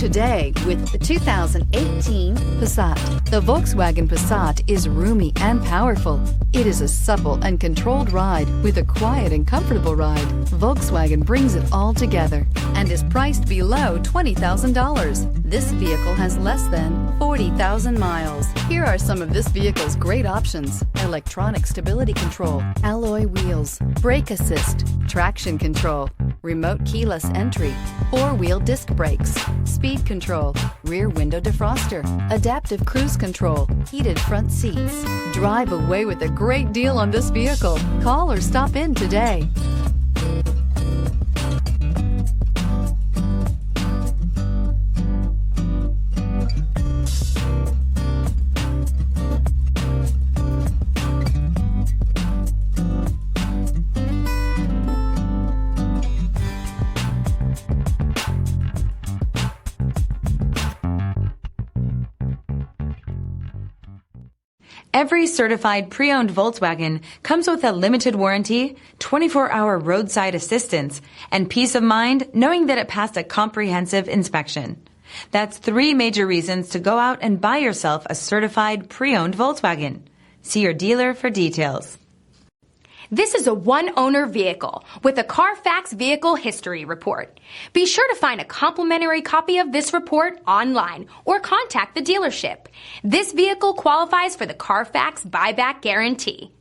Today with the 2018 Passat. The Volkswagen Passat is roomy and powerful. It is a supple and controlled ride with a quiet and comfortable ride. Volkswagen brings it all together and is priced below $20,000. This vehicle has less than 40,000 miles. Here are some of this vehicle's great options: electronic stability control, alloy wheels, brake assist, traction control, remote keyless entry, four-wheel disc brakes, speed control, rear window defroster, adaptive cruise control, heated front seats. Drive away with a great deal on this vehicle. Call or stop in today. Every certified pre-owned Volkswagen comes with a limited warranty, 24-hour roadside assistance, and peace of mind knowing that it passed a comprehensive inspection. That's 3 major reasons to go out and buy yourself a certified pre-owned Volkswagen. See your dealer for details. This is a one-owner vehicle with a CARFAX Vehicle History Report. Be sure to find a complimentary copy of this report online or contact the dealership. This vehicle qualifies for the CARFAX Buyback Guarantee.